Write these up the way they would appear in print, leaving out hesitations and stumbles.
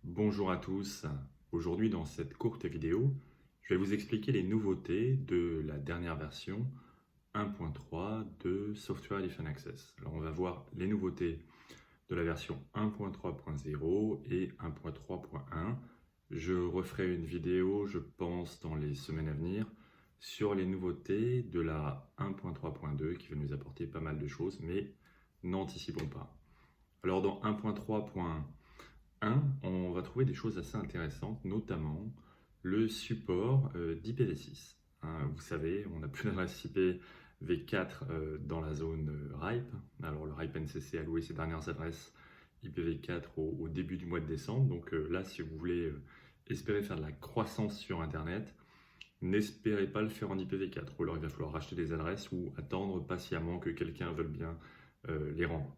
Bonjour à tous. Aujourd'hui, dans cette courte vidéo, je vais vous expliquer les nouveautés de la dernière version 1.3 de Software Defined Access. Alors, on va voir les nouveautés de la version 1.3.0 et 1.3.1. Je referai une vidéo, je pense, dans les semaines à venir sur les nouveautés de la 1.3.2 qui va nous apporter pas mal de choses, mais n'anticipons pas. Alors, dans 1.3.1, on va trouver des choses assez intéressantes, notamment le support d'IPv6. Vous savez, on n'a plus d'adresse IPv4 dans la zone RIPE. Alors le RIPE NCC a loué ses dernières adresses IPv4 au début du mois de décembre. Donc là, si vous voulez espérer faire de la croissance sur Internet, n'espérez pas le faire en IPv4. Ou alors il va falloir racheter des adresses ou attendre patiemment que quelqu'un veuille bien les rendre.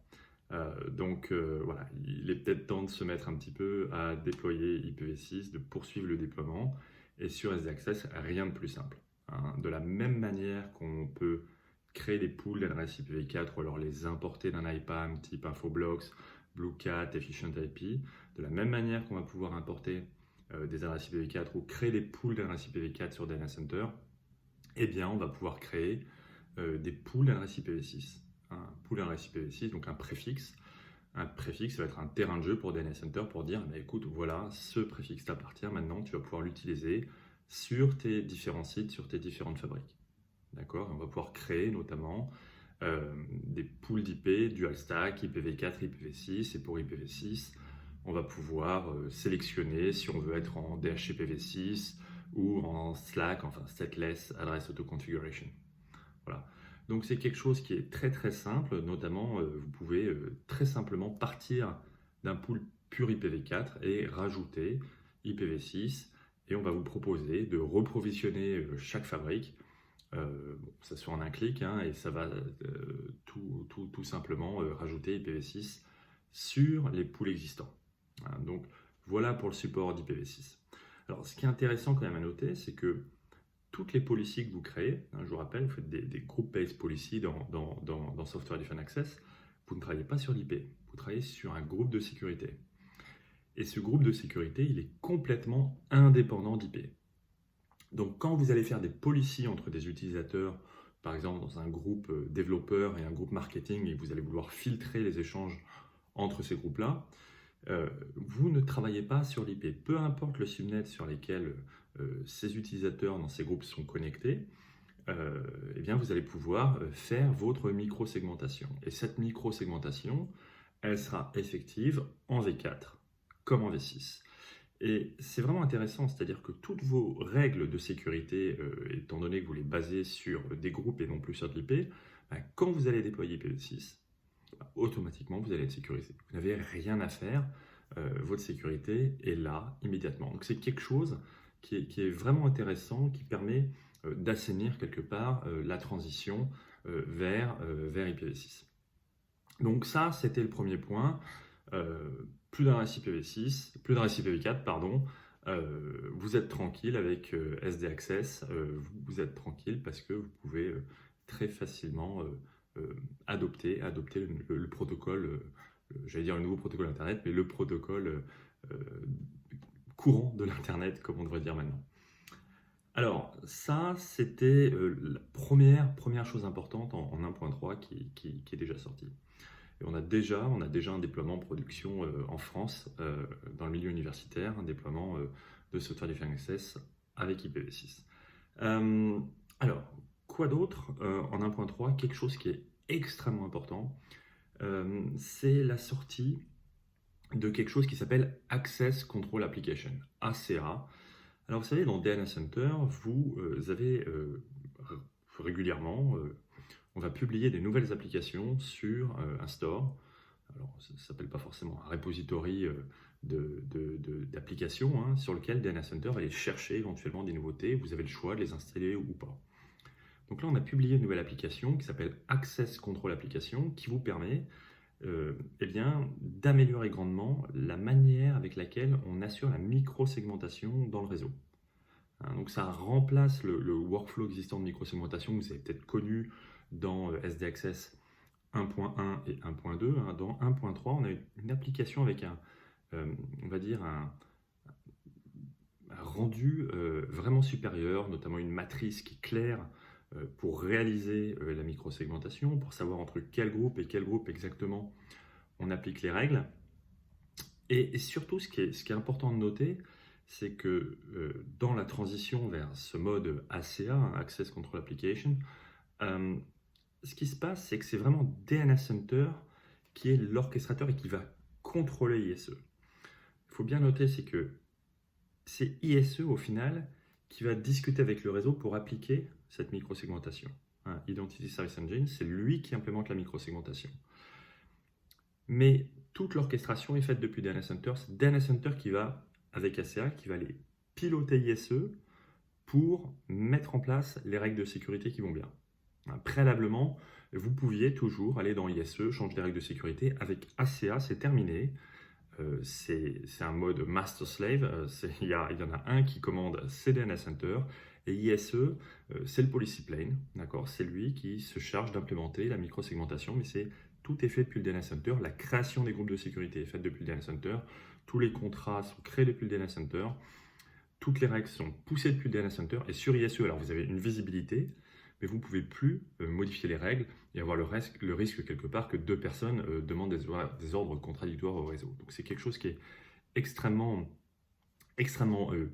Voilà, il est peut-être temps de se mettre un petit peu à déployer IPv6, de poursuivre le déploiement. Et sur SD Access, rien de plus simple. De la même manière qu'on peut créer des pools d'adresses IPv4 ou alors les importer d'un IPAM type Infoblox, BlueCat, Efficient IP, de la même manière qu'on va pouvoir importer des adresses IPv4 ou créer des pools d'adresses IPv4 sur Data Center, eh bien on va pouvoir créer des pools d'adresses IPv6. Un pool d'adresses IPv6, donc un préfixe. Un préfixe, ça va être un terrain de jeu pour DNS Center pour dire, bah, écoute, voilà, ce préfixe t'appartient, maintenant tu vas pouvoir l'utiliser sur tes différents sites, sur tes différentes fabriques. D'accord? On va pouvoir créer notamment des pools d'IP, dual stack, IPv4, IPv6, et pour IPv6, on va pouvoir sélectionner si on veut être en DHCPv6 ou en Slack, enfin Stateless Address Auto Configuration. Voilà. Donc c'est quelque chose qui est très très simple, notamment vous pouvez très simplement partir d'un pool pur IPv4 et rajouter IPv6 et on va vous proposer de reprovisionner chaque fabrique, ça se fait en un clic et ça va tout simplement rajouter IPv6 sur les pools existants. Donc voilà pour le support d'IPv6. Alors ce qui est intéressant quand même à noter, c'est que toutes les policies que vous créez, je vous rappelle, vous faites des group-based policies dans Software Defined Access, vous ne travaillez pas sur l'IP, vous travaillez sur un groupe de sécurité. Et ce groupe de sécurité, il est complètement indépendant d'IP. Donc quand vous allez faire des policies entre des utilisateurs, par exemple dans un groupe développeur et un groupe marketing, et que vous allez vouloir filtrer les échanges entre ces groupes-là, vous ne travaillez pas sur l'IP. Peu importe le subnet sur lequel ces utilisateurs dans ces groupes sont connectés, eh bien vous allez pouvoir faire votre micro-segmentation. Et cette micro-segmentation, elle sera effective en V4 comme en V6. Et c'est vraiment intéressant, c'est-à-dire que toutes vos règles de sécurité, étant donné que vous les basez sur des groupes et non plus sur de l'IP, quand vous allez déployer IPv6, automatiquement vous allez être sécurisé. Vous n'avez rien à faire, votre sécurité est là immédiatement. Donc c'est quelque chose qui est vraiment intéressant, qui permet d'assainir quelque part la transition vers IPv6. Donc ça, c'était le premier point. Plus d'adresse IPv6, plus d'adresse IPv4, pardon. Vous êtes tranquille avec SD Access, vous êtes tranquille parce que vous pouvez très facilement adopter le protocole, j'allais dire le nouveau protocole Internet, mais le protocole courant de l'Internet, comme on devrait dire maintenant. Alors, ça, c'était la première chose importante en 1.3 qui est déjà sortie. Et on a déjà un déploiement en production en France, dans le milieu universitaire, un déploiement de Software Defined Access avec IPv6. Alors, quoi d'autre en 1.3? Quelque chose qui est extrêmement important, c'est la sortie de quelque chose qui s'appelle Access Control Application, ACA. Alors vous savez, dans DNS Center, vous avez régulièrement, on va publier des nouvelles applications sur un store. Alors ça ne s'appelle pas forcément un repository d'applications, sur lequel DNS Center va aller chercher éventuellement des nouveautés. Vous avez le choix de les installer ou pas. Donc là, on a publié une nouvelle application qui s'appelle Access Control Application qui vous permet d'améliorer grandement la manière avec laquelle on assure la micro-segmentation dans le réseau. Donc ça remplace le workflow existant de micro-segmentation que vous avez peut-être connu dans SD Access 1.1 et 1.2. Dans 1.3, on a une application avec on va dire, un rendu vraiment supérieur, notamment une matrice qui est claire pour réaliser la microsegmentation, pour savoir entre quel groupe et quel groupe exactement on applique les règles. Et surtout, ce qui est important de noter, c'est que dans la transition vers ce mode ACA, Access Control Application, ce qui se passe, c'est que c'est vraiment DNS Center qui est l'orchestrateur et qui va contrôler ISE. Il faut bien noter, c'est que c'est ISE au final qui va discuter avec le réseau pour appliquer cette microsegmentation. Identity Service Engine, c'est lui qui implémente la microsegmentation. Mais toute l'orchestration est faite depuis DNS Center. C'est DNS Center qui va, avec ACA, qui va aller piloter ISE pour mettre en place les règles de sécurité qui vont bien. Préalablement, vous pouviez toujours aller dans ISE, changer les règles de sécurité. Avec ACA, c'est terminé. C'est un mode master-slave. Il y en a un qui commande DNS Center. Et ISE, c'est le policy plane. C'est lui qui se charge d'implémenter la microsegmentation, mais tout est fait depuis le DNS Center. La création des groupes de sécurité est faite depuis le DNS Center. Tous les contrats sont créés depuis le DNS Center. Toutes les règles sont poussées depuis le DNS Center. Et sur ISE, alors vous avez une visibilité, mais vous ne pouvez plus modifier les règles et avoir le risque quelque part que deux personnes demandent des ordres contradictoires au réseau. Donc c'est quelque chose qui est extrêmement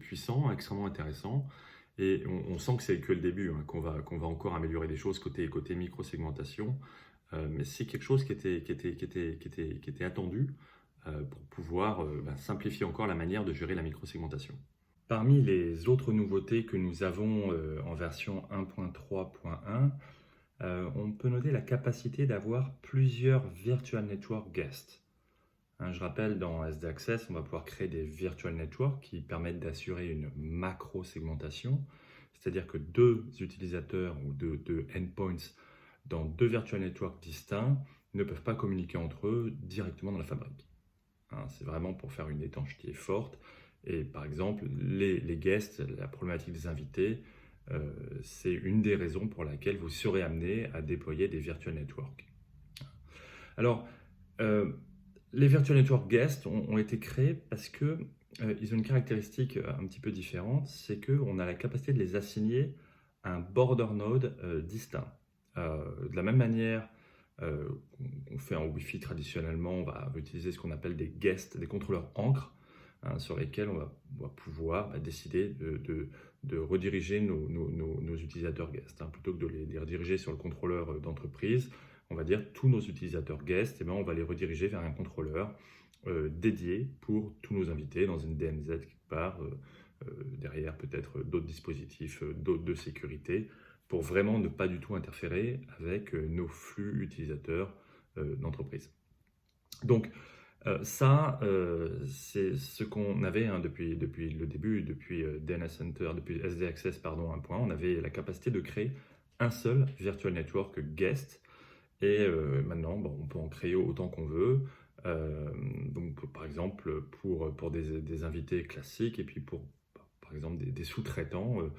puissant, extrêmement intéressant. Et on sent que c'est que le début, qu'on va encore améliorer des choses côté microsegmentation. Mais c'est quelque chose qui était attendu pour pouvoir simplifier encore la manière de gérer la microsegmentation. Parmi les autres nouveautés que nous avons en version 1.3.1, on peut noter la capacité d'avoir plusieurs Virtual Network Guests. Je rappelle, dans SD Access, on va pouvoir créer des Virtual Networks qui permettent d'assurer une macro-segmentation, c'est-à-dire que deux utilisateurs ou deux endpoints dans deux Virtual Networks distincts ne peuvent pas communiquer entre eux directement dans la fabrique. C'est vraiment pour faire une étanchéité forte. Et par exemple, les guests, la problématique des invités, c'est une des raisons pour laquelle vous serez amené à déployer des Virtual Networks. Alors, les Virtual Network Guests ont été créés parce que ils ont une caractéristique un petit peu différente, c'est qu'on a la capacité de les assigner à un border node distinct. De la même manière qu'on fait en Wi-Fi traditionnellement, on va utiliser ce qu'on appelle des guests, des contrôleurs encre, sur lesquels on va pouvoir décider de rediriger nos utilisateurs guests. Plutôt que de les rediriger sur le contrôleur d'entreprise, on va dire tous nos utilisateurs guests, on va les rediriger vers un contrôleur dédié pour tous nos invités dans une DMZ quelque part, derrière peut-être d'autres dispositifs de sécurité, pour vraiment ne pas du tout interférer avec nos flux utilisateurs d'entreprise. Donc ça, c'est ce qu'on avait depuis le début, depuis DNS Center, depuis SD Access 1.1, on avait la capacité de créer un seul Virtual Network Guest. Et maintenant, on peut en créer autant qu'on veut. Donc, par exemple, pour des invités classiques et puis pour, par exemple, des sous-traitants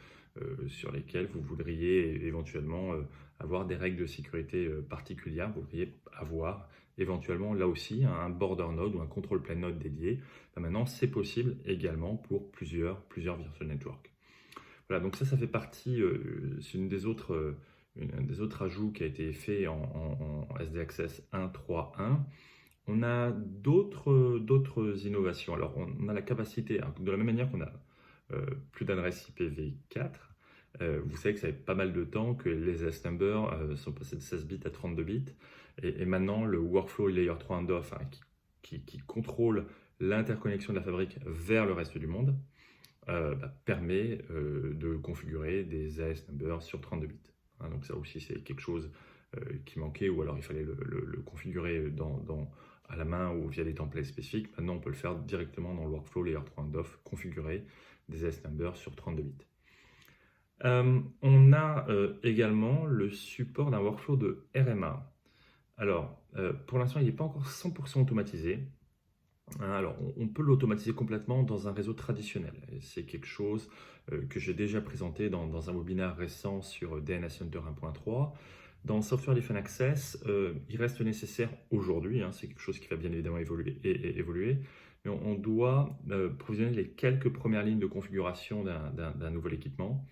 sur lesquels vous voudriez éventuellement avoir des règles de sécurité particulières. Vous voudriez avoir éventuellement là aussi un border node ou un control plane node dédié. Maintenant, c'est possible également pour plusieurs virtual networks. Voilà, donc ça fait partie, c'est un des autres ajouts qui a été fait en SD Access 1.3.1. On a d'autres innovations. Alors, on a la capacité, de la même manière qu'on a plus d'adresses IPv4, vous savez que ça fait pas mal de temps que les S-Numbers sont passés de 16 bits à 32 bits. Et maintenant, le Workflow Layer 3 handoff qui contrôle l'interconnexion de la fabrique vers le reste du monde permet de configurer des AS-Numbers sur 32 bits. Donc ça aussi, c'est quelque chose qui manquait, ou alors il fallait le configurer à la main ou via des templates spécifiques. Maintenant, on peut le faire directement dans le Workflow Layer 3 handoff, configurer des AS-Numbers sur 32 bits. On a également le support d'un workflow de RMA. Alors, pour l'instant, il n'est pas encore 100% automatisé. Alors, on peut l'automatiser complètement dans un réseau traditionnel. C'est quelque chose que j'ai déjà présenté dans un webinaire récent sur DNS Center 1.3. Dans Software Defined Access, il reste nécessaire aujourd'hui, c'est quelque chose qui va bien évidemment évoluer, mais on doit provisionner les quelques premières lignes de configuration d'un nouvel équipement.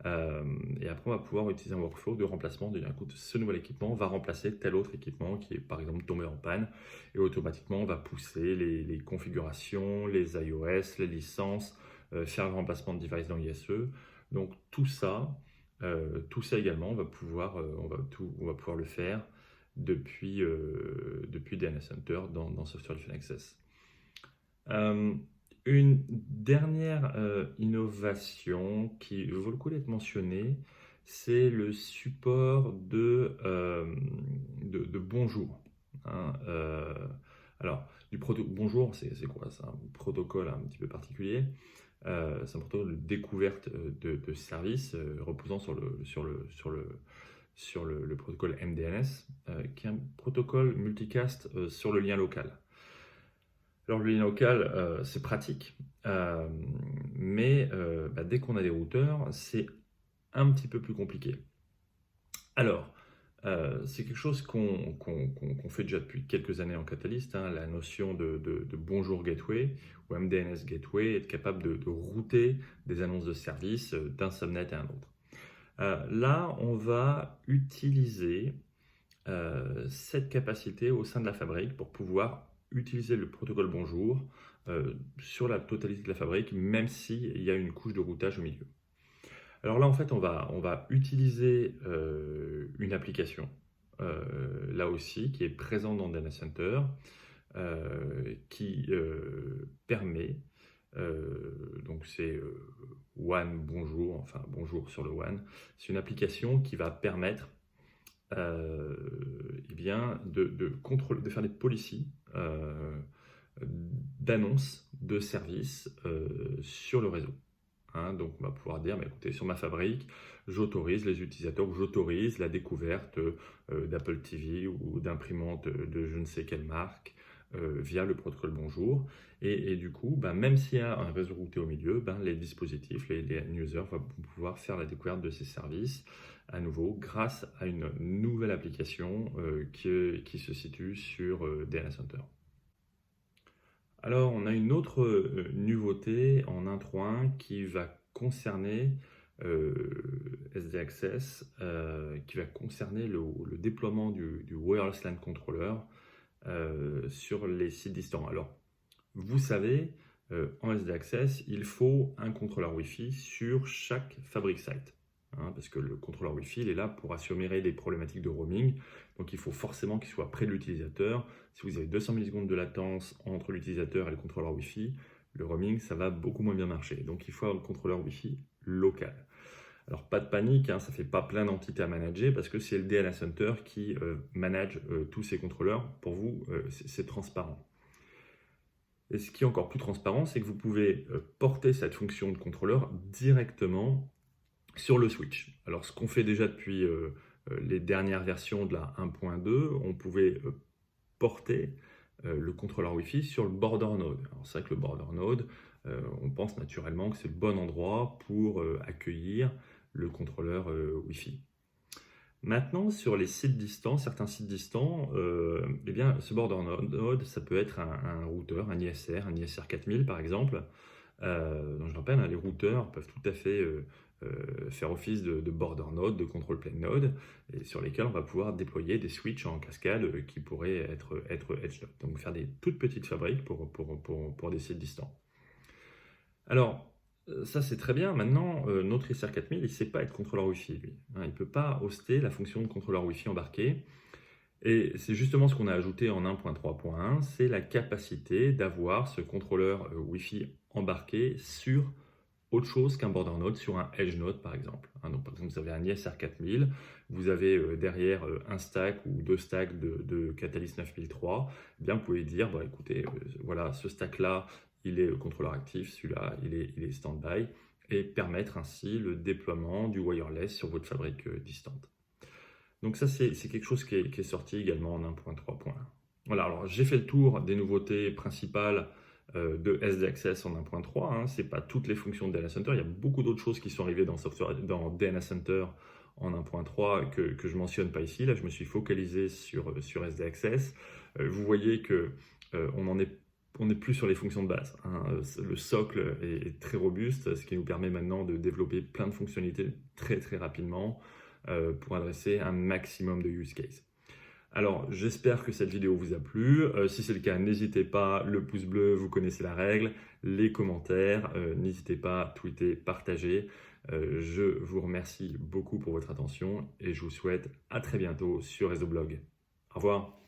Et après, on va pouvoir utiliser un workflow de remplacement de dire, écoute, ce nouvel équipement va remplacer tel autre équipement qui est par exemple tombé en panne. Et automatiquement, on va pousser les configurations, les iOS, les licences, faire le remplacement de device dans ISE. Donc tout ça également, on va pouvoir le faire depuis DNS Center dans Software Defined Access. Une dernière innovation qui vaut le coup d'être mentionnée, c'est le support de bonjour. Hein. Alors, bonjour, c'est quoi? C'est un protocole un petit peu particulier. C'est un protocole de découverte de services reposant sur le protocole MDNS, qui est un protocole multicast sur le lien local. Alors le lien local, c'est pratique, mais dès qu'on a des routeurs, c'est un petit peu plus compliqué. Alors, c'est quelque chose qu'on fait déjà depuis quelques années en Catalyst, hein, la notion de bonjour gateway ou MDNS gateway, être capable de router des annonces de services d'un subnet à un autre. Là, on va utiliser cette capacité au sein de la fabrique pour pouvoir utiliser le protocole bonjour sur la totalité de la fabrique, même s'il y a une couche de routage au milieu. Alors là, en fait, on va utiliser une application, là aussi, qui est présente dans Data Center, qui permet, donc c'est WAN bonjour, enfin bonjour sur le WAN, c'est une application qui va permettre eh bien, de faire des policies d'annonces de services sur le réseau. Hein, donc on va pouvoir dire, mais écoutez, sur ma fabrique, j'autorise les utilisateurs ou j'autorise la découverte d'Apple TV ou d'imprimantes de je ne sais quelle marque via le protocole bonjour. Et du coup, même s'il y a un réseau routé au milieu, les dispositifs, les end users vont pouvoir faire la découverte de ces services à nouveau grâce à une nouvelle application qui se situe sur DNS Center. Alors, on a une autre nouveauté en 1.3.1 qui va concerner SD Access, qui va concerner le déploiement du Wireless LAN Controller sur les sites distants. Alors, vous savez, en SD Access, il faut un contrôleur Wi-Fi sur chaque fabric site. Hein, parce que le contrôleur Wi-Fi, il est là pour assurer les problématiques de roaming. Donc, il faut forcément qu'il soit près de l'utilisateur. Si vous avez 200 millisecondes de latence entre l'utilisateur et le contrôleur Wi-Fi, le roaming, ça va beaucoup moins bien marcher. Donc, il faut un contrôleur Wi-Fi local. Alors, pas de panique, hein, ça ne fait pas plein d'entités à manager parce que c'est le DNS Center qui manage tous ces contrôleurs. Pour vous, c'est transparent. Et ce qui est encore plus transparent, c'est que vous pouvez porter cette fonction de contrôleur directement sur le switch. Alors, ce qu'on fait déjà depuis les dernières versions de la 1.2, on pouvait porter le contrôleur Wi-Fi sur le border node. Alors, c'est vrai que le border node, on pense naturellement que c'est le bon endroit pour accueillir le contrôleur Wi-Fi. Maintenant, sur les sites distants, certains sites distants, eh bien, ce border node, ça peut être un routeur, un ISR 4000 par exemple. Donc je rappelle, hein, les routeurs peuvent tout à fait faire office de border node, de control plane node, et sur lesquels on va pouvoir déployer des switches en cascade qui pourraient être edge node. Donc faire des toutes petites fabriques pour des sites distants. Alors, ça c'est très bien. Maintenant, notre ISR 4000, il ne sait pas être contrôleur Wi-Fi, lui. Hein, il ne peut pas hoster la fonction de contrôleur Wi-Fi embarqué. Et c'est justement ce qu'on a ajouté en 1.3.1, c'est la capacité d'avoir ce contrôleur Wi-Fi embarqué sur autre chose qu'un border node, sur un edge node par exemple. Hein, donc par exemple, vous avez un ISR 4000, vous avez derrière un stack ou deux stacks de Catalyst 9003, eh bien vous pouvez dire, écoutez, voilà, ce stack-là, il est contrôleur actif, celui-là, il est stand-by, et permettre ainsi le déploiement du wireless sur votre fabrique distante. Donc ça, c'est quelque chose qui est sorti également en 1.3.1. Voilà, alors j'ai fait le tour des nouveautés principales de SD Access en 1.3. Hein. Ce n'est pas toutes les fonctions de DNS Center. Il y a beaucoup d'autres choses qui sont arrivées dans DNS Center en 1.3 que je ne mentionne pas ici. Là, je me suis focalisé sur SD Access. Vous voyez qu'on n'en est on n'est plus sur les fonctions de base, hein. Le socle est très robuste, ce qui nous permet maintenant de développer plein de fonctionnalités très très rapidement pour adresser un maximum de use cases. Alors, j'espère que cette vidéo vous a plu. Si c'est le cas, n'hésitez pas, le pouce bleu, vous connaissez la règle, les commentaires, n'hésitez pas, tweeter, partager. Je vous remercie beaucoup pour votre attention et je vous souhaite à très bientôt sur Resoblog. Au revoir.